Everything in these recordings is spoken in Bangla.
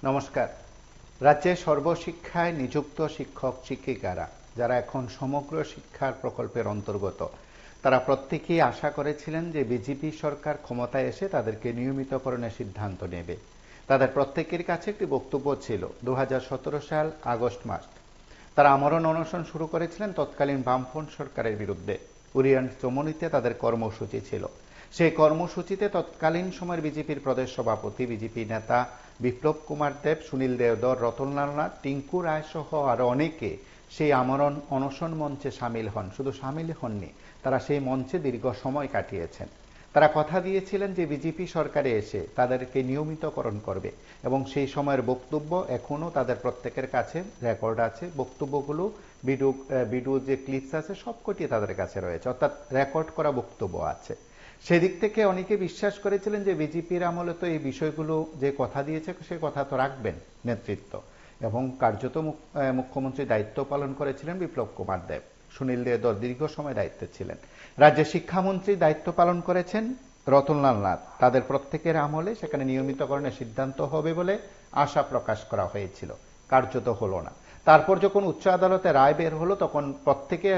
নমস্কার। রাজ্যে সর্বশিক্ষায় নিযুক্ত শিক্ষক শিক্ষিকারা যারা এখন সমগ্র শিক্ষার প্রকল্পের অন্তর্গত, তারা প্রত্যেকেই আশা করেছিলেন যে বিজেপি সরকার ক্ষমতায় এসে তাদেরকে নিয়মিতকরণের সিদ্ধান্ত নেবে। তাদের প্রত্যেকের কাছে একটি বক্তব্য ছিল 2017 সাল আগস্ট মাস। তারা আমরণ অনশন শুরু করেছিলেন তৎকালীন বামফ্রন্ট সরকারের বিরুদ্ধে। উরিয়ান চমনিতে তাদের কর্মসূচি ছিল। সেই কর্মসূচিতে তৎকালীন সময়ের বিজেপির প্রদেশ সভাপতি, বিজেপি নেতা বিপ্লব কুমার দেব, সুনীল দেওধর, রতনলাল নাথ, টিঙ্কু রায় সহ আরো অনেকে সেই আমরণ অনশন মঞ্চে সামিল হন। শুধু সামিল হননি, তারা সেই মঞ্চে দীর্ঘ সময় কাটিয়েছেন। তারা কথা দিয়েছিলেন যে বিজেপি সরকারে এসে তাদেরকে নিয়মিতকরণ করবে, এবং সেই সময়ের বক্তব্য এখনো তাদের প্রত্যেকের কাছে রেকর্ড আছে। বক্তব্যগুলো ভিডিও যে ক্লিপস আছে সবকটি তাদের কাছে রয়েছে, অর্থাৎ রেকর্ড করা বক্তব্য আছে। সেদিক থেকে অনেকে বিশ্বাস করেছিলেন যে বিজেপির আমলে তো এই বিষয়গুলো যে কথা দিয়েছে সে কথা তো রাখবেন নেতৃত্ব, এবং কার্যত মুখ্যমন্ত্রী দায়িত্ব পালন করেছিলেন বিপ্লব কুমার দেব। সুনীল দেওধর দীর্ঘ সময় দায়িত্বে ছিলেন। রাজ্যের শিক্ষামন্ত্রী দায়িত্ব পালন করেছেন রতনলাল নাথ। তাদের প্রত্যেকের আমলে সেখানে নিয়মিতকরণের সিদ্ধান্ত হবে বলে আশা প্রকাশ করা হয়েছিল, কার্যত হলো না। তারপর যখন উচ্চ আদালতে রায় বের হলো, তখন প্রত্যেকে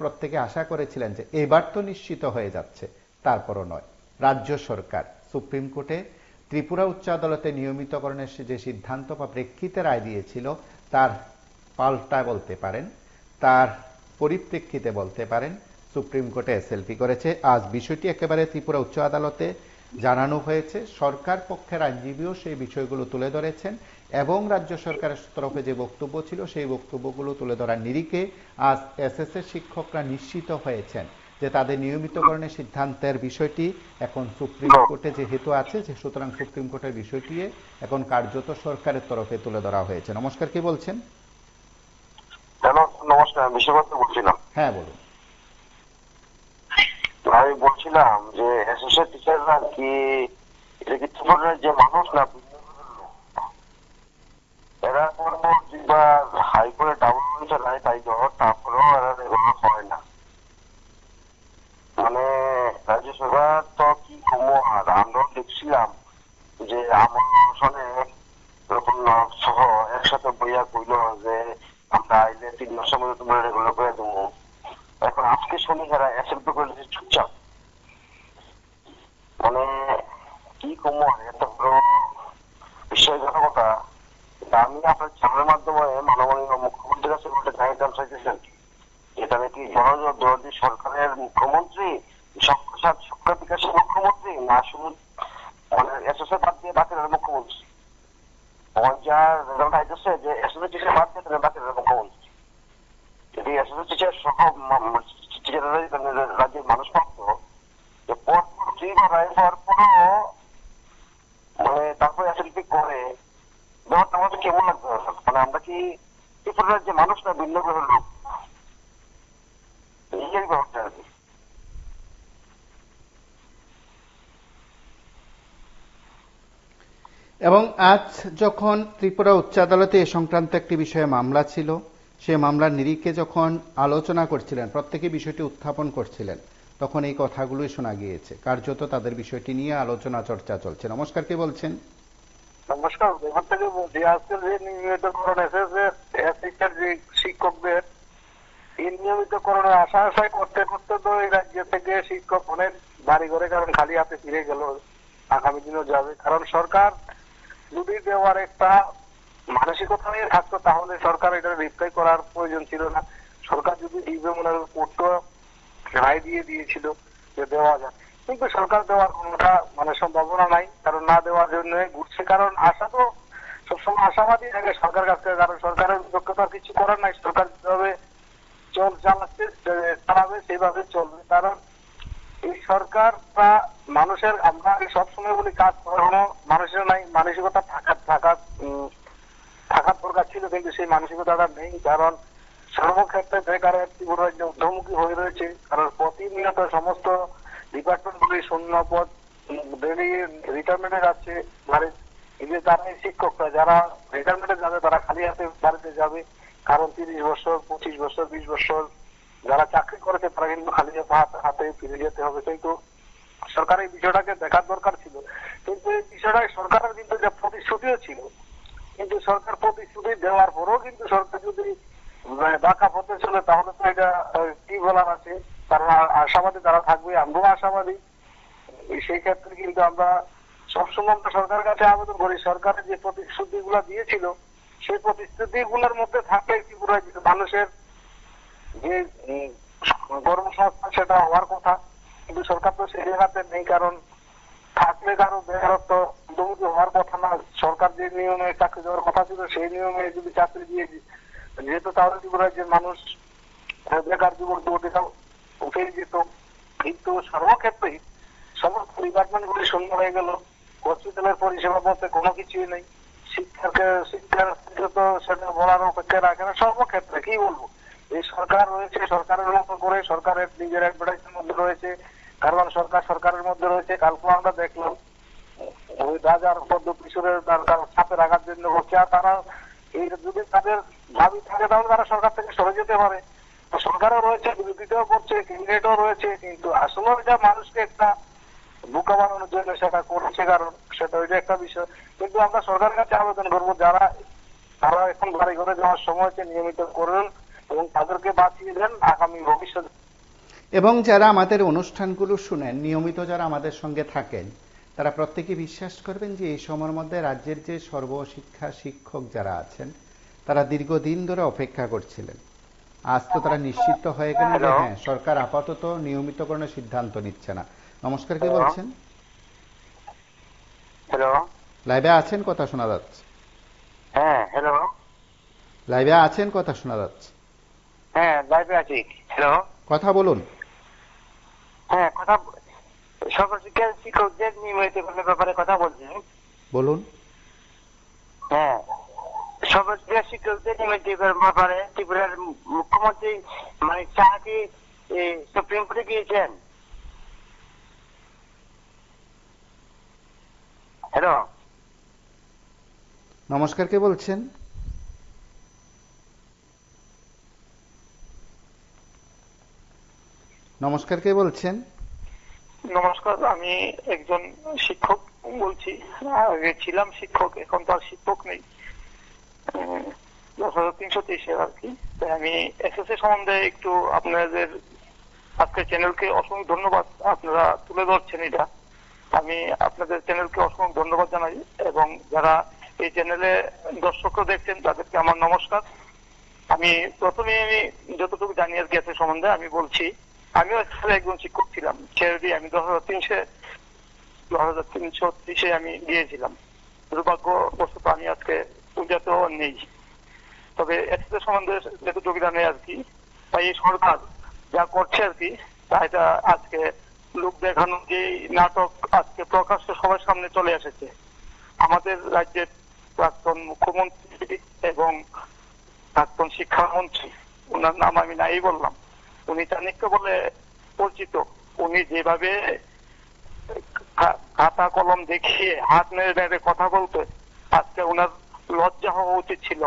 প্রত্যেকে আশা করেছিলেন যে এবার তো নিশ্চিত হয়ে যাচ্ছে। তারপরও নয়। রাজ্য সরকার সুপ্রিম কোর্টে ত্রিপুরা উচ্চ আদালতে নিয়মিতকরণের যে সিদ্ধান্ত বা প্রেক্ষিতে রায় দিয়েছিল, তার পাল্টা বলতে পারেন, তার পরিপ্রেক্ষিতে বলতে পারেন, সুপ্রিম কোর্টে এসএলপি করেছে। আজ বিষয়টি একেবারে ত্রিপুরা উচ্চ আদালতে জানানো হয়েছে। সরকার পক্ষের আইনজীবীও সেই বিষয়গুলো তুলে ধরেছেন, এবং রাজ্য সরকারের তরফে যে বক্তব্য ছিল সেই বক্তব্যগুলো তুলে ধরার নিরিখে আজ এসএসএর শিক্ষকরা নিশ্চিত হয়েছেন যে তাদের নিয়মিতকরণের সিদ্ধান্তের বিষয়টি এখন সুপ্রিম কোর্টে যেহেতু আছে, সুতরাং সুপ্রিম কোর্টের বিষয়টি এখন কার্যত সরকারের তরফে তুলে ধরা হয়েছে। নমস্কার, কি বলছেন? নমস্কার, বিশ্ববন্ধু বলছিলাম। হ্যাঁ, বলুন। আমি বলছিলাম যে এসএসএ টিচাররা কি এটা কি ত্রিপুরার যে মানুষ না, এরা হাইকোর্টে ডাবল বেঞ্চে রায় তাই তারপরেও এরা এগুলো হয় না। মানে রাজ্য সরকার তো কি কমো, আর আমরাও দেখছিলাম যে আমার অনশনে সহ একসাথে বইয়া কইল যে আমরা আইলে 3 মাসের মধ্যে তোমরা এগুলো করে দেবো। এখন আজকে শুনি এরা এসএলপি করে চুপচাপ। মানে কি কমো, এত বড় বিশ্বাসঘাতকতা। আমি আপনার চ্যানেলের মাধ্যমে মাননীয় মুখ্যমন্ত্রীর কাছে বলতে চাইতাম চাইতেছেন এটা নাকি জনদরদি সরকারের মুখ্যমন্ত্রী, শিক্ষা বিকাশের মুখ্যমন্ত্রী, না শুধু মানে এসএসএ বাদ দিয়ে বাকিরা মুখ্যমন্ত্রী। যা রেজাল্ট আইতেছে যে এসএসএ টিচার বাদ দিয়ে তাদের বাকিরা মুখ্যমন্ত্রী। যদি এসএসএ টিচার সহ টিচাররা রাজ্যের মানুষ পাবো যে পরপর 3বার রায় হওয়ার পরও মানে তারপর এসএলপি করে ব্যাপারটা আমাদের কেমন লাগবে? মানে আমরা কি ত্রিপুরা রাজ্যে মানুষ না ভিন্ন গ্রহের লোক? এই ব্যাপারটা আর কি। এবং আজ যখন ত্রিপুরা উচ্চ আদালতে এ সংক্রান্ত একটি বিষয়ে মামলা ছিল, সে মামলার নিরিখে যখন আলোচনা করছিলেন, প্রত্যেকে বিষয়টি উত্থাপন করছিলেন, তখন এই কথাগুলোই শোনা গিয়েছে। কার্যত তাদের বিষয়টি নিয়ে আলোচনা চর্চা চলছে। নমস্কার, কে বলছেন? নমস্কার, এবার থেকে বলছি আজকের যে নিয়মিতকরণ এসএসএর যে শিক্ষকদের এই নিয়মিতকরণের আশায় করতে করতে তো এই রাজ্য থেকে শিক্ষক অনেক বাড়ি ঘরে কারণ খালি হাতে ফিরে গেল, আগামী দিনও যাবে। কারণ সরকার যদি দেওয়ার একটা মানসিকতা নিয়ে থাকতো তাহলে সরকার এটা রিপ্লাই করার প্রয়োজন ছিল না। সরকার যদি দিবে মনে কোর্ট রায় দিয়ে দিয়েছিল যে দেওয়া যায়, কিন্তু সরকার দেওয়ার কোনোটা মানে সম্ভাবনা নাই, কারণ না দেওয়ার জন্য ঘুরছে। কারণ আশা তো সবসময় আশাবাদী থাকে সরকার কাছ থেকে, কারণ সরকারের দক্ষতা কিছু করার নাই। সরকার যেভাবে চালাবে সেইভাবে চলবে। কারণ এই সরকারটা মানুষের, আমরা সবসময় বলি কাজ করানো মানুষের নাই, মানসিকতা থাকার দরকার ছিল, কিন্তু সেই মানসিকতাটা নেই। কারণ সর্বক্ষেত্রে বেকারের ত্রিপুরা রাজ্য ঊর্ধ্বমুখী হয়ে রয়েছে। কারণ প্রতিনিয়ত সমস্ত ডিপার্টমেন্ট গুলি শূন্য পদ ডেলি রিটায়ারমেন্টে যাচ্ছে। মানে যারা শিক্ষকরা যারা রিটায়ারমেন্টে যাবে তারা খালি হাতে বাড়িতে যাবে। কারণ 30 বছর 25 বছর 20 বছর যারা চাকরি করেছে তারা কিন্তু খালি হাতে ফিরে যেতে হবে। কিন্তু সরকার এই বিষয়টাকে দেখার দরকার ছিল। কিন্তু এই বিষয়টা সরকারের কিন্তু যে প্রতিশ্রুতিও ছিল কিন্তু সরকার প্রতিশ্রুতি দেওয়ার পরেও কিন্তু সরকার যদি বাঁকা পথে চলে তাহলে তো এটা কি বলার আছে। তারা আশাবাদী, তারা থাকবে, আমরাও আশাবাদী। সেই ক্ষেত্রে কিন্তু আমরা সবসময় আমরা সরকারের কাছে আবেদন করি, সরকারের যে প্রতিশ্রুতি গুলা দিয়েছিল সেই প্রতিশ্রুতি গুলোর মধ্যে থাকলে ত্রিপুরা মানুষের যে কর্মসংস্থান সেটা হওয়ার কথা, কিন্তু সরকার তো সেই জায়গাতে নেই। কারণ থাকলে কারো বেকারত্ব দুর্নীতি হওয়ার কথা না। সরকার যে নিয়মে চাকরি দেওয়ার কথা ছিল সেই নিয়মে যদি চাকরি দিয়ে যেহেতু তাহলে ত্রিপুরার যে মানুষ বেকার যুবক যুবতীরা উঠে যেত। কিন্তু সর্বক্ষেত্রেই সমস্ত ডিপার্টমেন্ট গুলি শূন্য হয়ে গেল। হসপিটালের পরিষেবা বলতে কোনো কিছুই নেই। শিক্ষার তো সেটা বলার অপেক্ষা রাখে না। সর্বক্ষেত্রে কি বলবো, এই সরকার রয়েছে, সরকারের মতো করে সরকারের নিজের অ্যাডভার্টাইজের মধ্যে রয়েছে, কারণ সরকার সরকারের মধ্যে রয়েছে। কালকে আমরা দেখলাম ওই রাজার পদ্ম কিশোরের তার চাপে রাখার জন্য হচ্ছে। আর তারা এই যদি তাদের দাবি থাকে তাহলে তারা সরকার থেকে সরে যেতে পারে। সরকারও রয়েছে, বিরোধিতাও করছে, ক্যান্ডিডেটও রয়েছে, কিন্তু আসলে এটা মানুষকে একটা বোকা বানানোর জন্য সেটা করছে। কারণ সেটা ওইটা একটা বিষয়। কিন্তু আমরা সরকারের কাছে আবেদন করবো, তারা এখন বাড়ি ঘরে যাওয়ার সময়কে নিয়মিত করুন এবং তাদেরকে বাঁচিয়ে দেন আগামী ভবিষ্যতে। এবং যারা আমাদের অনুষ্ঠানগুলো শুনেন, নিয়মিত যারা আমাদের সঙ্গে থাকেন, তারা প্রত্যেকে বিশ্বাস করবেন যে এই সময়ের মধ্যে রাজ্যের যে সর্বশিক্ষা শিক্ষক যারা আছেন তারা দীর্ঘদিন ধরে অপেক্ষা করছিলেন। আজ তো তারা নিশ্চিত হয়ে গেলেন যে হ্যাঁ, সরকার আপাতত নিয়মিতকরণের সিদ্ধান্ত নিচ্ছে না। নমস্কার, কে বলছেন? হ্যালো, লাইভে আছেন, কথা শোনা যাচ্ছে। হ্যাঁ হ্যালো, লাইভে আছেন, কথা শোনা যাচ্ছে। হ্যাঁ লাইভে আছি। হ্যালো, কথা বলুন। হ্যাঁ কথা, সর্বশিক্ষা শিক্ষকদের নিয়মিত ব্যাপারে কথা বলছি। বলুন। হ্যাঁ, সর্বশিক্ষা শিক্ষকদের নিয়মিত ব্যাপারে ত্রিপুরার মুখ্যমন্ত্রী মানে চাহাকে সুপ্রিম কোর্টে গিয়েছেন। হ্যালো, নমস্কার, কে বলছেন? নমস্কার, কে বলছেন? নমস্কার, আমি একজন শিক্ষক বলছি। আগে ছিলাম শিক্ষক, এখন তো আর শিক্ষক নেই। 323 আর কি। তাই আমি এসএসএ সম্বন্ধে একটু আপনাদের আজকের চ্যানেলকে অসংখ্য ধন্যবাদ, আপনারা তুলে ধরছেন এটা। আমি আপনাদের চ্যানেলকে অসংখ্য ধন্যবাদ জানাই এবং যারা এই চ্যানেলে দর্শকরা দেখছেন তাদেরকে আমার নমস্কার। আমি প্রথমে যতটুকু জানি আর কি সম্বন্ধে আমি বলছি। আমিও একজন শিক্ষক ছিলাম, ছেড়ে দিয়ে আমি 2030 আমি গিয়েছিলাম। দুর্ভাগ্যবশত আমি আজকে পূজাতেও নেই। তবে এসএসএ সম্বন্ধে যতটুকু জানি আর কি, তাই এই সরকার যা করছে আর কি, তা এটা আজকে লোক দেখানো যে নাটক আজকে প্রকাশ্যে সবার সামনে চলে এসেছে। আমাদের রাজ্যের প্রাক্তন মুখ্যমন্ত্রী এবং প্রাক্তন শিক্ষামন্ত্রী, ওনার নাম আমি নাই বললাম, উনি চাণক্য বলে পরিচিত। উনি যেভাবে খাতা কলম দেখিয়ে হাত নেড়ে নেড়ে কথা বলতে, আজকে ওনার লজ্জা হওয়া উচিত ছিল।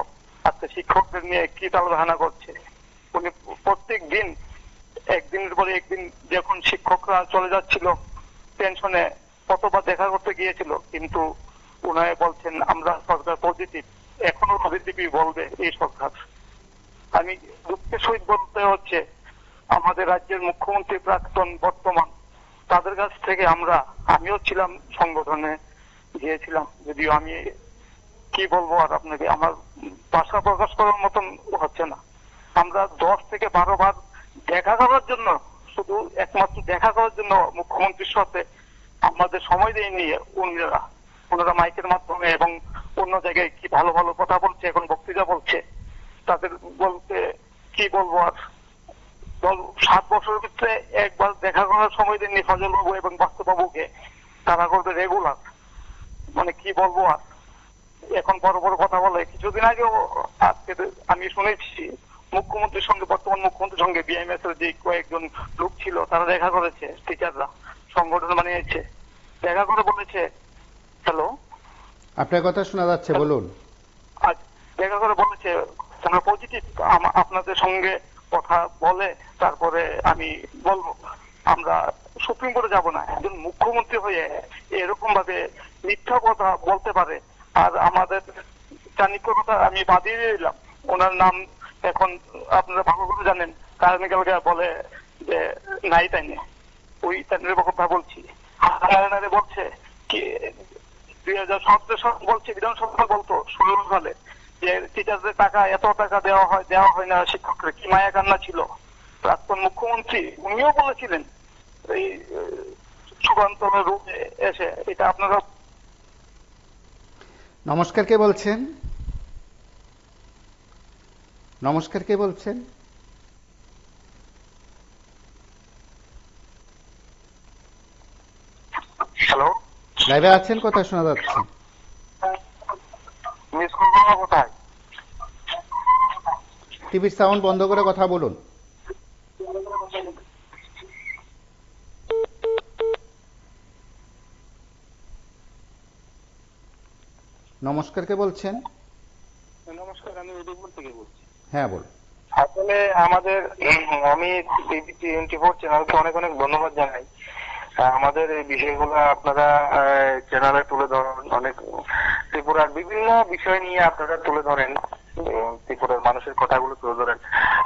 আজকে শিক্ষকদের নিয়ে কি তালবাহানা করছে। উনি প্রত্যেক দিন একদিনের পরে একদিন যখন শিক্ষকরা চলে যাচ্ছিল টেনশনে কতবার দেখা করতে গিয়েছিল, কিন্তু উনায় বলছেন আমরা সরকার পজিটিভ। এখনো পজিটিভই বলবে এই সরকার। আমি দুঃখের সহিত বলতে হচ্ছে আমাদের রাজ্যের মুখ্যমন্ত্রী প্রাক্তন বর্তমান, তাদের কাছ থেকে আমিও ছিলাম সংগঠনে গিয়েছিলাম, যদিও আমি কি বলবো আর আপনাকে, আমার ভাষা প্রকাশ করার মতন হচ্ছে না। আমরা 10 থেকে 12 বার দেখা করার জন্য, শুধু একমাত্র দেখা করার জন্য মুখ্যমন্ত্রীর সাথে আমাদের সময় দেয়নি ওনারা মাইকের মাধ্যমে এবং অন্য জায়গায় কি ভালো ভালো কথা বলছে, এখন বক্তৃতা বলছে। তাদের বলতে কি বলবো আর, 7 বছরের ভিতরে একবার দেখা করার সময় দেননি ফজল বাবু এবং বাস্তব বাবুকে, তারা করবে রেগুলার। মানে কি বলবো আর, এখন বড় বড় কথা বলে। কিছুদিন আগেও আজকে আমি শুনেছি মুখ্যমন্ত্রীর সঙ্গে, বর্তমান মুখ্যমন্ত্রীর সঙ্গে বিএমএস এর যে কয়েকজন লোক ছিল তারা দেখা করেছে, টিচাররা সংগঠন বানিয়েছে, দেখা করে বলেছে। হ্যালো, আপনার কথা শোনা যাচ্ছে, বলুন। আজ দেখা করে বলেছে আমরা পজিটিভ, আপনাদের সঙ্গে কথা বলে তারপরে আমি বলবো, আমরা সুপ্রিম কোর্টে যাব না। একজন মুখ্যমন্ত্রী হয়ে এরকম ভাবে মিথ্যা কথা বলতে পারে আর আমাদের চাণক্যর কথা আমি বাদিয়ে দিলাম, ওনার নাম এখন আপনারা ভালো করে জানেন, কারণে বলে যে নাই তাই নেই, ওই তাইনের কথা বলছি। হারানারে বলছে কি 2017 সাল বলছে, বিধানসভা বলতো 16 সালে যে টিচারদের টাকা এত টাকা দেওয়া হয় না শিক্ষকরা, কি মায়া কান্না ছিল। প্রাক্তন মুখ্যমন্ত্রী উনিও বলেছিলেন এই যুগান্তরের রূপে এসে। এটা আপনারা নমস্কার, কে বলছেন? নমস্কার, কে বলছেন? হ্যালো, লাইভে আছেন, কথা শোনা যাচ্ছে। মিস কল করা কোথায়? টিভির সাউন্ড বন্ধ করে কথা বলুন। নমস্কার, কে বলছেন? নমস্কার, আমি উদয়পুর থেকে বলছি। হ্যাঁ, বলুন। আসলে আমাদের আমি টিভি 24 চ্যানেলকে অনেক অনেক ধন্যবাদ জানাই। আমাদের এই বিষয়গুলো আপনারা চ্যানেলে তুলে ধরেন, অনেক ত্রিপুরার বিভিন্ন বিষয় নিয়ে আপনারা তুলে ধরেন, ত্রিপুরার মানুষের কথাগুলো তুলে ধরেন,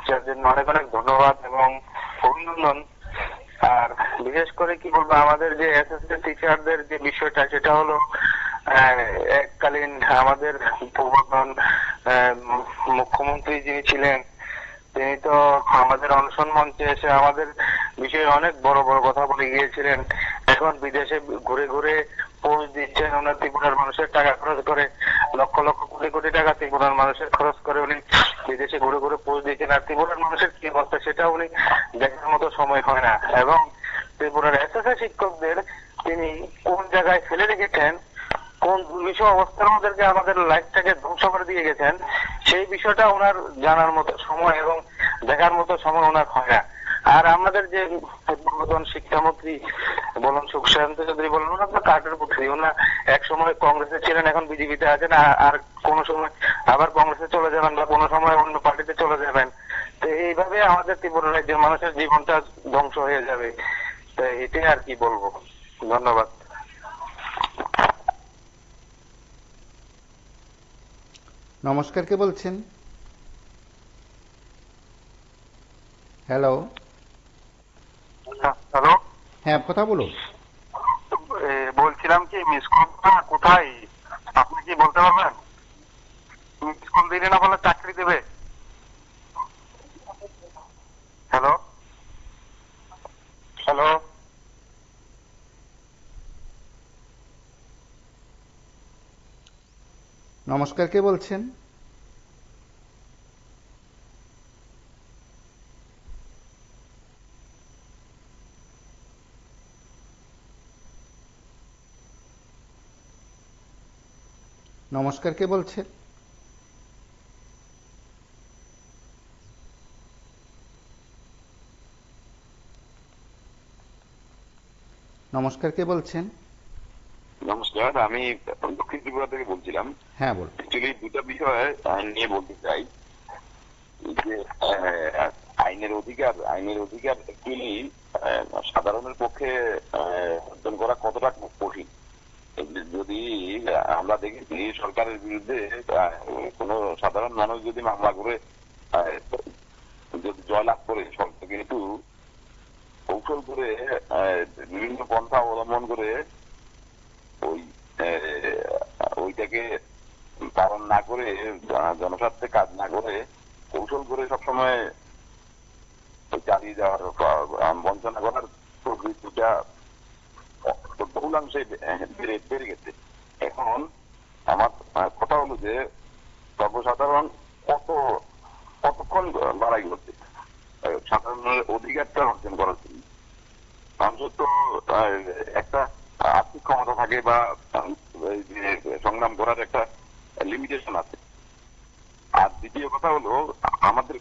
যার জন্য অনেক অনেক ধন্যবাদ এবং অভিনন্দন। আর বিশেষ করে কি বলবো, আমাদের যে এসএসসি টিচারদের যে বিষয়টা, সেটা হলো এককালীন আমাদের পূর্বতন মুখ্যমন্ত্রী যিনি ছিলেন, তিনি তো আমাদের অনশন মঞ্চে এসে আমাদের বিষয়ে অনেক বড় বড় কথা বলে গিয়েছিলেন। এখন বিদেশে ঘুরে ঘুরে পোস্ট দিচ্ছেন, ওনার ত্রিপুরার মানুষের টাকা খরচ করে, লক্ষ লক্ষ কোটি কোটি টাকা ত্রিপুরার মানুষের খরচ করে উনি বিদেশে ঘুরে ঘুরে পোস্ট দিচ্ছেন। আর ত্রিপুরার মানুষের কি অবস্থা সেটা উনি দেখার মতো সময় হয় না। এবং ত্রিপুরার এসএসসি শিক্ষকদের তিনি কোন জায়গায় ফেলে রেখেছেন, কোন দুর্বিষহ অবস্থার মধ্যে আমাদের লাইফটাকে ধ্বংস করে দিয়ে গেছেন, সেই বিষয়টা ওনার জানার মতো সময় এবং দেখার মতো সময় ওনার হয় না। আর আমাদের যে পূর্বতন শিক্ষামন্ত্রী বলুন, সুখশান্ত চৌধুরী বলুন, ওনার তো কাঠের পুত্রী। ওনার এক সময় কংগ্রেসে ছিলেন, এখন বিজেপিতে আছেন, আর কোন সময় আবার কংগ্রেসে চলে যাবেন বা কোনো সময় অন্য পার্টিতে চলে যাবেন। তো এইভাবে আমাদের ত্রিপুরা রাজ্যের মানুষের জীবনটা ধ্বংস হয়ে যাবে। তো এটাই আর কি বলবো। ধন্যবাদ। নমস্কার, কে বলছেন? হ্যালো। হ্যালো, হ্যাঁ, কথা বলুন। বলছিলাম কি মিস কলটা কোথায়, আপনি কি বলতে পারবেন? মিস কল দিলে না বলে চাকরি দেবে। হ্যালো হ্যালো, নমস্কার, কে বলছেন? নমস্কার, কে বলছেন? নমস্কার, কে বলছেন? নমস্কার, আমি দক্ষিণ ত্রিপুরা থেকে বলছিলাম। হ্যাঁ, বলুন। অ্যাকচুয়ালি দুটা বিষয় নিয়ে বলতে চাই। যে আইনের অধিকার অ্যাকচুয়ালি সাধারণের পক্ষে অর্জন করা কতটা কঠিন। যদি আমরা দেখেছি সরকারের বিরুদ্ধে কোন সাধারণ মানুষ যদি মামলা করে যদি জয়লাভ করে, সরকার কিন্তু কৌশল করে বিভিন্ন পন্থা অবলম্বন করে ওইটাকে পালন না করে, জনস্বার্থে কাজ না করে, কৌশল করে সবসময় চালিয়ে যাওয়ার বঞ্চনা করার প্রকৃতিটা বহুলাংশে বেড়ে গেছে। এখন আমার কথা হলো যে সর্বসাধারণ কতক্ষণ লড়াই করছে সাধারণের অধিকারটা অর্জন করার জন্য। মানুষের তো একটা আর্থিক ক্ষমতা থাকে বা সংগ্রাম করার একটা লিমিটেশন আছে। আর দ্বিতীয় কথা হলো, আমাদের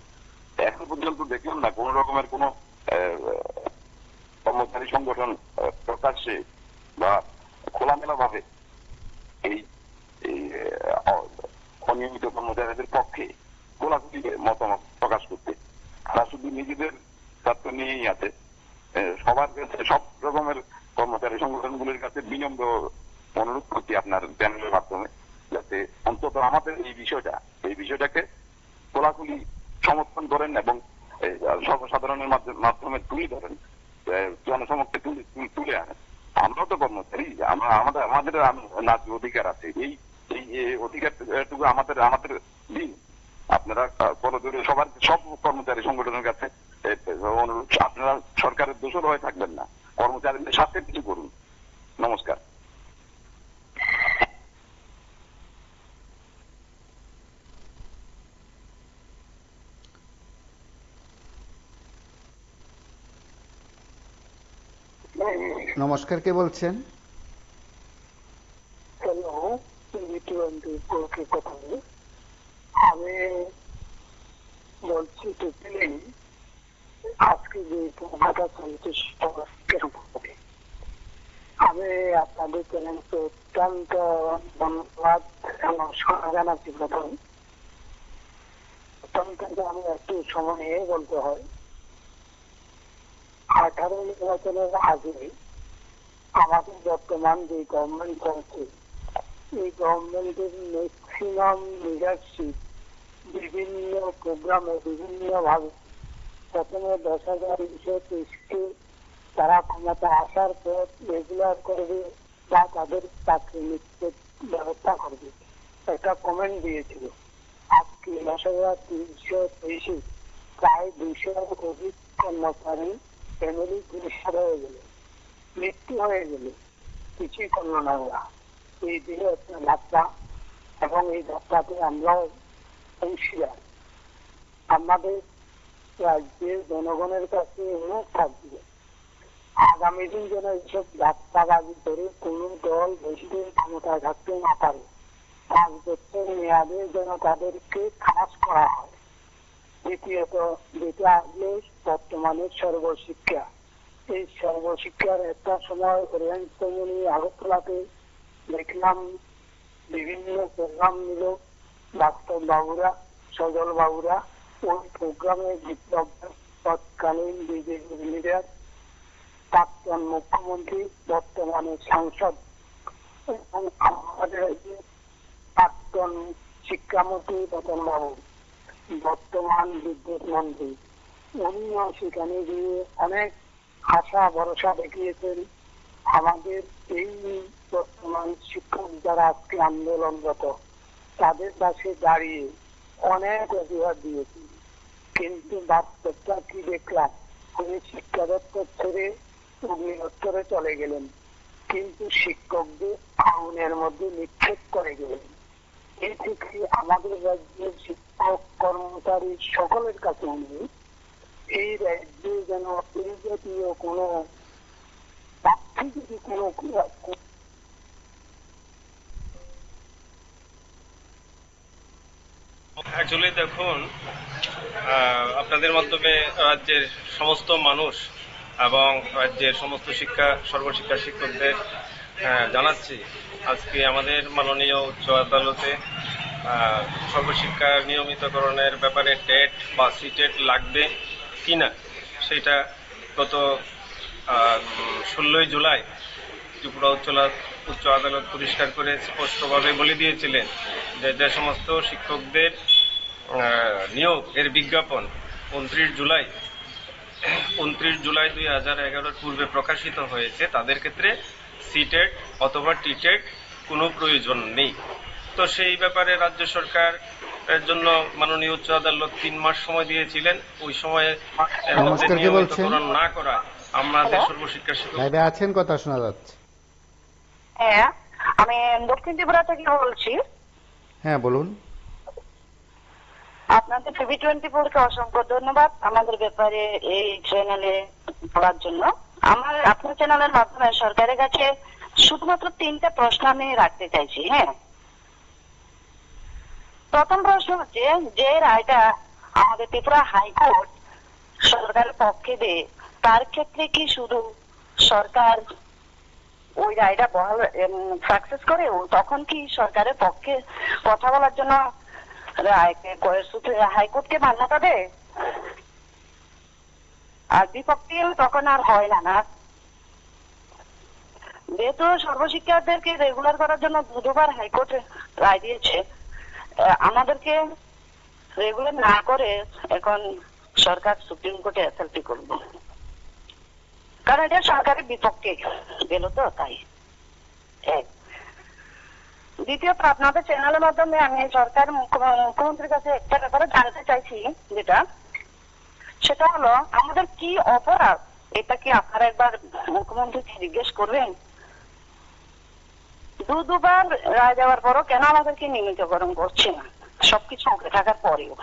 এখন পর্যন্ত দেখলাম না কোন রকমের কোন কর্মচারী সংগঠন প্রকাশ্যে বা খোলামেলা ভাবে এই অনিয়মিত কর্মচারীদের পক্ষে খোলাখুলি মতামত প্রকাশ করতে। তারা শুধু নিজেদের স্বার্থ নিয়েই আছে। সবার কাছে, সব রকমের কর্মচারী সংগঠনগুলির কাছে বিনম্র অনুরোধ করছি আপনার চ্যানেলের মাধ্যমে, যাতে অন্তত অন্তত আমাদের এই বিষয়টাকে খোলাখুলি সমর্থন করেন এবং সর্বসাধারণের মাধ্যমে তুলে ধরেন, জনসমক্ষে তুলে আনেন। আমরাও তো কর্মচারী, আমাদের ন্যায্য অধিকার আছে, এই অধিকারটুকু আমাদের দিন। আপনারা করজোরে সব কর্মচারী সংগঠনের কাছে অনুরোধ, আপনারা সরকারের দোষর হয়ে থাকবেন না, কর্মচারীদের সাথে কিছু করুন। নমস্কার। নমস্কার, কে বলছেন? হ্যালো, আমি বলছি আজকে যে পূর্ণতা চলছে আমি আপনাদের চ্যানেলকে অত্যন্ত ধন্যবাদ জানাচ্ছি। প্রথম থেকে আমি একটু সময় নিয়ে বলতে হয়, 18 নির্বাচনের আগে আমাদের বর্তমান যে গভর্নমেন্ট চলছে, এই গভর্নমেন্টের ম্যাক্সিমাম লিডারশিপ বিভিন্ন প্রোগ্রামে বিভিন্ন ভাবে প্রথমে 10,223কে তারা ক্ষমতা আসার পর রেগুলার করবে বা তাদের চাকরি নিশ্চিত ব্যবস্থা করবে, একটা কমেন্ট দিয়েছিল। আজকে 10,323 প্রায় 200 অধিক কর্মচারী ফ্যামিলি পুরস্কার হয়ে গেল, মৃত্যু হয়ে গেল, কিছুই করলো না ওরা। এই দিনে একটা যাত্রা এবং এই যাত্রাতে আমরাও অংশীদার। আমাদের রাজ্যের জনগণের কাছে অনুরোধ থাকবে, আগামী দিন যেন এইসব যাত্রাবাজি করে কোন দল বেশি দিন ক্ষমতায় থাকতে না পারে। 5 বছর মেয়াদে যেন তাদেরকে খাস করা হয়। দ্বিতীয়ত, যেটা আসলে বর্তমানের সর্বশিক্ষা, এই সর্বশিক্ষার একটা সময় রেঞ্জ কমিউনি আগরতলাতে দেখলাম বিভিন্ন প্রোগ্রাম নিল ডাক্তার বাবুরা, সজল বাবুরা। ওই প্রোগ্রামে তৎকালীন বিজেপির লিডার, প্রাক্তন মুখ্যমন্ত্রী, বর্তমানে সাংসদ এবং আমাদের প্রাক্তন শিক্ষামন্ত্রী রতন বাবু, বর্তমান বিদ্যুৎ মন্ত্রী, উনিও সেখানে গিয়ে অনেক আশা ভরসা দেখিয়েছেন। আমাদের এই বর্তমান শিক্ষক যারা আজকে আন্দোলনরত, তাদের পাশে দাঁড়িয়ে অনেক অজুহাত দিয়েছে, কিন্তু বাস্তবটা কি দেখলাম, উনি শিক্ষা দপ্তর ছেড়ে অগ্নি দপ্তরে চলে গেলেন, কিন্তু শিক্ষকদের আগুনের মধ্যে নিক্ষেপ করে গেলেন। এই থেকে আমাদের রাজ্যের শিক্ষক কর্মচারী সকলের কাছে অনুরোধ, এই রাজ্যে যেন এই জাতীয় কোন অ্যাকচুয়ালি দেখুন, আপনাদের মাধ্যমে রাজ্যের সমস্ত মানুষ এবং রাজ্যের সমস্ত সর্বশিক্ষা শিক্ষকদের জানাচ্ছি, আজকে আমাদের মাননীয় উচ্চ আদালতে সর্বশিক্ষার নিয়মিতকরণের ব্যাপারে টেট বা সিটেট লাগবে কিনা সেটা গত 16 জুলাই ত্রিপুরা উচ্চ আদালত পরিষ্কার করে স্পষ্টভাবে বলে দিয়েছিলেন যে সমস্ত শিক্ষকদের নিয়োগ এর বিজ্ঞাপন 29 জুলাই 2011 পূর্বে প্রকাশিত হয়েছে, তাদের ক্ষেত্রে সিটেট অথবা টিটেট কোনো প্রয়োজন নেই। তো সেই ব্যাপারে রাজ্য সরকার এর জন্য মাননীয় উচ্চ আদালত 3 মাস সময় দিয়েছিলেন। ওই সময়ে নিয়মিতকরণ না করা আমাদের সর্বশিক্ষা শিক্ষক আছেন, কথা শোনা যাচ্ছে। হ্যাঁ, আমি দক্ষিণ ত্রিপুরা থেকে বলছি। হ্যাঁ, বলুন। আপনাদের টিভি 24-কে অসংখ্য ধন্যবাদ আমাদের ব্যাপারে এই চ্যানেলে বলার জন্য। আপনার চ্যানেলের মাধ্যমে সরকারের কাছে শুধুমাত্র 3টা প্রশ্ন আমি রাখতে চাইছি। হ্যাঁ, প্রথম প্রশ্ন হচ্ছে, যে রায়টা আমাদের ত্রিপুরা হাইকোর্ট সরকারের পক্ষে দেয়, তার ক্ষেত্রে কি শুধু সরকার ওই রায়টা সাকসেস করে, তখন কি সরকারের পক্ষে কথা বলার জন্য হাইকোর্টকে মান্যতা দেয়? আর বিপক্ষে তখন আর হয় না। যেহেতু সর্বশিক্ষার্থীদেরকে রেগুলার করার জন্য 2বার হাইকোর্ট রায় দিয়েছে, আমাদেরকে রেগুলার না করে এখন সরকার সুপ্রিম কোর্টে এসএলপি করলো, কারণ এটা সরকারের বিপক্ষে গেল, তো তাই। দ্বিতীয়ত, আপনাদের চ্যানেলের মাধ্যমে আমি সরকার মুখ্যমন্ত্রীর কাছে একটা ব্যাপারে জানতে চাইছি, সেটা হলো আমাদের কি অপরাধ, এটা কি আপনারা একবার মুখ্যমন্ত্রীকে জিজ্ঞেস করবেন? দুবার রায় দেওয়ার পরও কেন আমাদেরকে নিয়মিতকরণ করছে না, সবকিছু উঠে থাকার পরেও?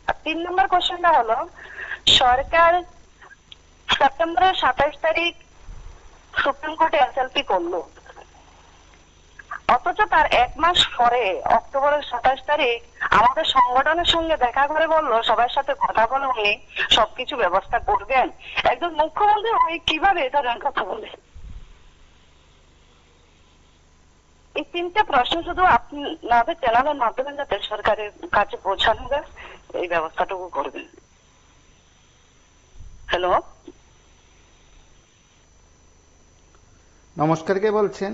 আর 3 নম্বর কোশ্চেনটা হলো, সরকার সেপ্টেম্বরের 27 তারিখ সুপ্রিম কোর্টে এসএলপি করলো, অথচ তার 1 মাস পরে অক্টোবরের 27 তারিখ আমাদের সংগঠনের সঙ্গে দেখা করে বললো সবার সাথে কথা বলে উনি সবকিছু ব্যবস্থা করবেন। একজন মুখ্যমন্ত্রী হয়ে কিভাবে এটা কথা বলে? এই 3টে প্রশ্ন শুধু আপনাদের চ্যানেলের মাধ্যমে যাতে সরকারের কাছে পৌঁছানো যায়, এই ব্যবস্থাটুকু করবেন। হ্যালো, নমস্কার, কে বলছেন?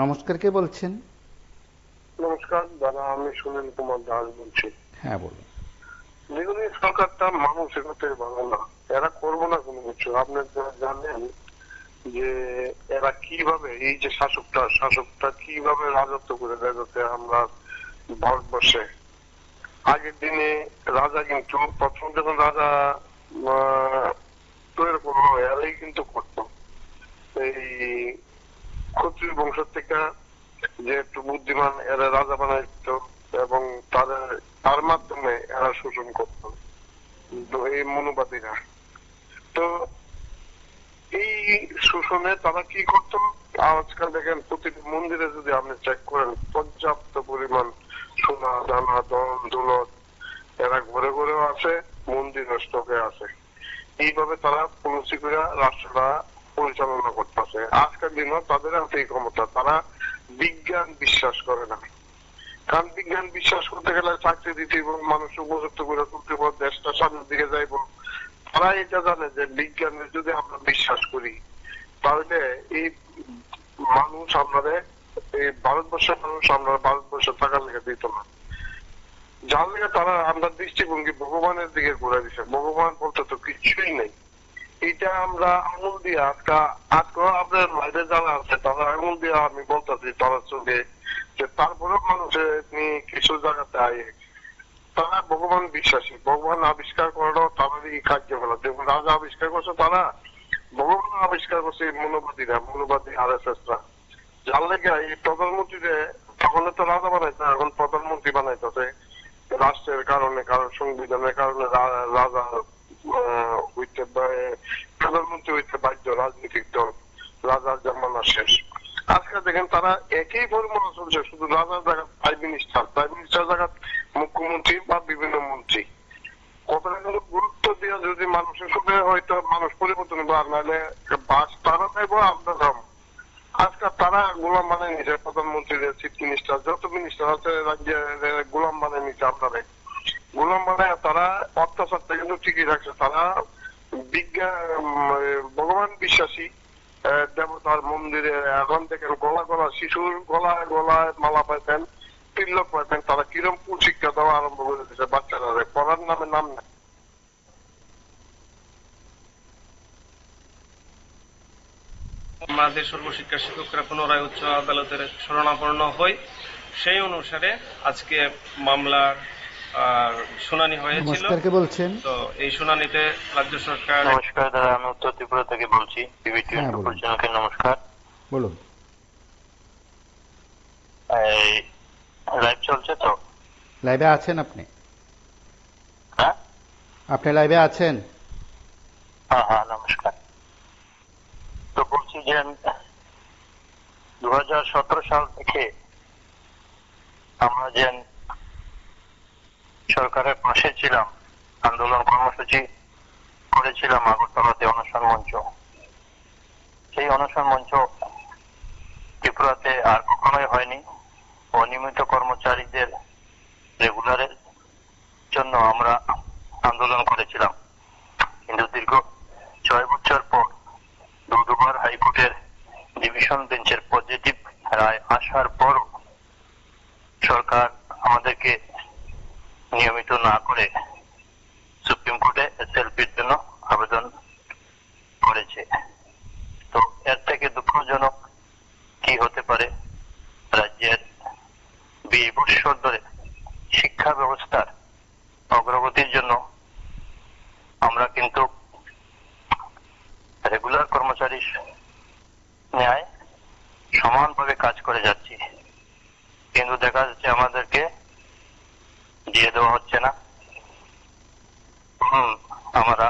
নমস্কার, কে বলছেন? নমস্কার দাদা, আমি সুনীল কুমার দাস বলছি। হ্যাঁ, বলুন। দেখুন, এই সরকারটা মানসিকতাই ভালো না, এরা করবো না কোনো কিছু। আপনি জানেন যে এরা কিভাবে, এই যে শাসকটা কিভাবে রাজত্ব করে দেখাতে আমরা ভারতবর্ষে। আগের দিনে রাজা কিন্তু প্রথম যখন রাজা তৈরি করলো, এরাই কিন্তু করতো। এই ক্ষত্রিয় বংশ থেকে যে একটু বুদ্ধিমান এরা রাজা বানাইতো এবং তার মাধ্যমে এরা শোষণ করত এই মনোবাদীরা। তো এই শোষণে তারা কি করত, আজকাল দেখেন প্রতিটি মন্দিরে যদি আপনি চেক করেন পর্যাপ্ত পরিমাণ সোনা দানা দন দৌলত এরা ঘরে ঘরেও আছে, মন্দির স্টকে আছে। এইভাবে তারা পলিসি করে রাষ্ট্রটা পরিচালনা করতেছে। আজকের দিনও তাদের হাতে এই ক্ষমতা। তারা বিজ্ঞান বিশ্বাস করে না, কারণ বিজ্ঞান বিশ্বাস করতে গেলে চাকরি দিতে এবং মানুষ উপযুক্ত করে তুলতে দেশটা সামনের দিকে যাইব। তারা এটা জানে যে বিজ্ঞানের যদি আমরা বিশ্বাস করি তাহলে এই মানুষ আমাদের, এই ভারতবর্ষের মানুষ আমরা ভারতবর্ষে থাকার লেগে দিত না। যার লেগে তারা আমরা দৃষ্টিভঙ্গি ভগবানের দিকে ঘুরে দিছে। ভগবান বলতে তো কিছুই নেই। এটা আমরা আঙুল দিয়ে আজকে আপনার লাইভে যারা আছে তারা আঙুল দিয়ে আমি বলতেছি তারা চোখে যে তারপরেও মানুষের কিছু জায়গাতে আয় তারা ভগবান বিশ্বাসী। ভগবান আবিষ্কার করানো তাদেরই কার্যকলাপ। যেমন রাজা আবিষ্কার করছে, তারা ভগবান আবিষ্কার করছে মনোবাদী RSS-রা। যার লেগে এই প্রধানমন্ত্রীরে তখন তো রাজা বানাইছে, এখন প্রধানমন্ত্রী বানাইতেছে রাষ্ট্রের কারণে, কারণ সংবিধানের কারণে রাজা প্রধানমন্ত্রী হইতে বাধ্য রাজনৈতিক দল। রাজার জামানা শেষ। আজকে দেখেন তারা একই ফর্মুলা চলছে, শুধু রাজার জায়গা প্রাইম মিনিস্টার জায়গা মুখ্যমন্ত্রী বা বিভিন্ন মন্ত্রী। কতটা কিন্তু গুরুত্ব দিয়ে যদি মানুষের সাথে হয়তো মানুষ পরিবর্তন হবে, আর নাহলে বাস তারা নেব আমরা যাবো। আজকাল তারা গোলাম বানিয়ে নিচ্ছে প্রধানমন্ত্রীদের, চিফ মিনিস্টার যত মিনিস্টার আছে রাজ্যের গোলাম বানিয়ে নিচ্ছে। আপনাদের গোলাম বানায় তারা অত্যাচারটা কিন্তু ঠিকই রাখছে। তারা ভগবান বিশ্বাসী, দেবতার মন্দিরে এখন দেখেন গলা শিশুর গলায় মালা পাইতেন, তিলক পাইতেন, তারা কিরম শিক্ষা দেওয়া আরম্ভ করে দিচ্ছে বাচ্চারা, পড়ার নামে নাম নেই। আমাদের সর্বশিক্ষা শিক্ষকরা পুনরায় উচ্চ আদালতের শরণাপন্ন হই, সেই অনুসারে আজকে মামলার শুনানি হয়েছিল। তো এই শুনানিতে রাজ্য সরকার। নমস্কার দাদা, আমি উত্তর ত্রিপুরা থেকে বলছি। নমস্কার, বলুন। লাইভ চলছে তো? লাইভে আছেন আপনি? হ্যাঁ, আপনি লাইভে আছেন? হ্যাঁ, নমস্কার। তো বলছি যে 2017 সাল থেকে আমরা যে সরকারের পাশে ছিলাম, আন্দোলন কর্মসূচি করেছিলাম আগরতলাতে অনশন মঞ্চ। সেই অনশন মঞ্চ ত্রিপুরাতে আর কখনোই হয়নি। অনিয়মিত কর্মচারীদের রেগুলারের জন্য আমরা আন্দোলন করেছিলাম, কিন্তু দীর্ঘ কর্মচারী ন্যায় সমানভাবে কাজ করে যাচ্ছি, কিন্তু দেখা যাচ্ছে আমাদেরকে দিয়ে দেওয়া হচ্ছে না। আমরা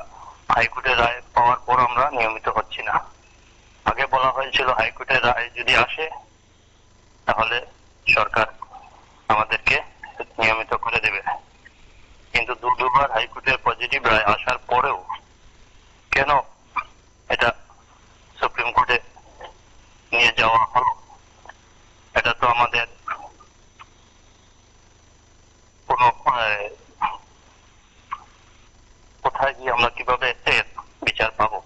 হাইকোর্টের রায় পাওয়ার পর আমরা নিয়মিত হচ্ছি না। আগে বলা হয়েছিল হাইকোর্টের রায় যদি আসে তাহলে সরকার আমাদেরকে নিয়মিত করে দেবে, কিন্তু দুবার হাইকোর্টের পজিটিভ রায় আসার পরেও কেন এটা সুপ্রিম কোর্টে নিয়ে যাওয়া হলো? এটা তো আমাদের কোন কোথায় গিয়ে আমরা কিভাবে এর বিচার পাবো?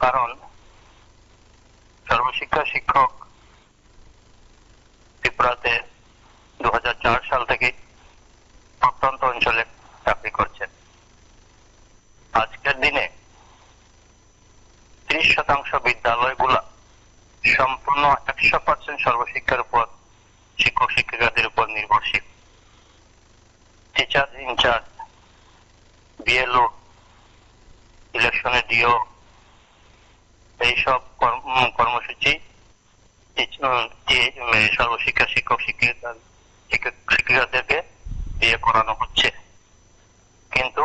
কারণ সর্বশিক্ষা শিক্ষক ত্রিপুরাতে 2004 সাল থেকে প্রত্যন্ত অঞ্চলে চাকরি করছেন। আজকের দিনে 30% বিদ্যালয়গুলা সম্পূর্ণ 100% সর্বশিক্ষার উপর, শিক্ষক শিক্ষিকাদের উপর নির্ভরশীল। টিচার ইনচার্জ, বিএলও, ইলেকশনে ডিও, এইসব কর্মসূচি সর্বশিক্ষা শিক্ষক শিক্ষিকাদেরকে দিয়ে করানো হচ্ছে, কিন্তু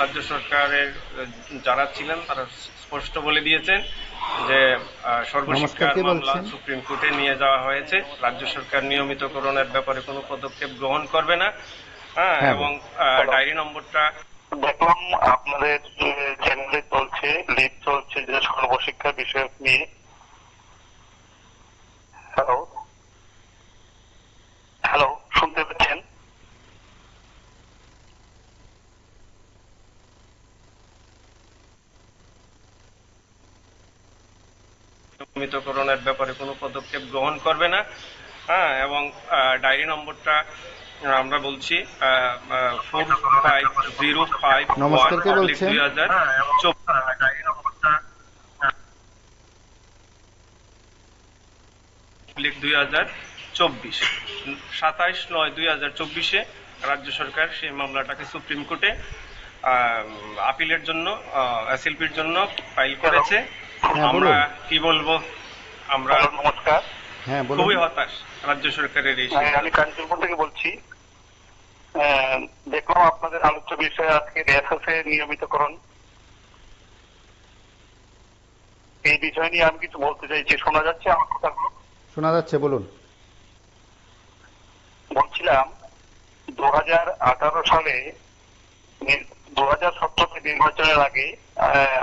রাজ্য সরকারের যারা ছিলেন তারা স্পষ্ট বলে দিয়েছেন যে সর্বশিক্ষার মামলা সুপ্রিম কোর্টে নিয়ে যাওয়া হয়েছে। রাজ্য সরকার নিয়মিতকরণের ব্যাপারে কোনো পদক্ষেপ গ্রহণ করবে না। এবং ডায়েরি নম্বরটা দেখলাম আপনাদের চ্যানেলে চলছে, লিড চলছে যে সর্বশিক্ষা বিষয়ক নিয়ে। হ্যালো হ্যালো, শুনতে পাচ্ছেন? নিয়মিতকরণের ব্যাপারে কোনো পদক্ষেপ গ্রহণ করবে না। এবং ডায়েরি নম্বরটা আমরা বলছি 4505 নমস্কার, কে বলছেন? 2024 27/9/2024 রাজ্য সরকার সেই মামলাটাকে সুপ্রিম কোর্টে আপিলের জন্য, এসএলপির জন্য ফাইল করেছে। আমরা কি বলবো, আমরা নমস্কার, খুবই হতাশ রাজ্য সরকারের এই। আমি কাঞ্চনপুর থেকে বলছি। দেখলাম আপনাদের আলোচ্য বিষয় আজকে এসএসএ নিয়মিতকরণ। এই বিষয় নিয়ে আমি কিছু বলতে চাইছি। শোনা যাচ্ছে আমার কথাগুলো? শোনা যাচ্ছে, বলুন। বলছিলাম 2018 সালে 2017 নির্বাচনের আগে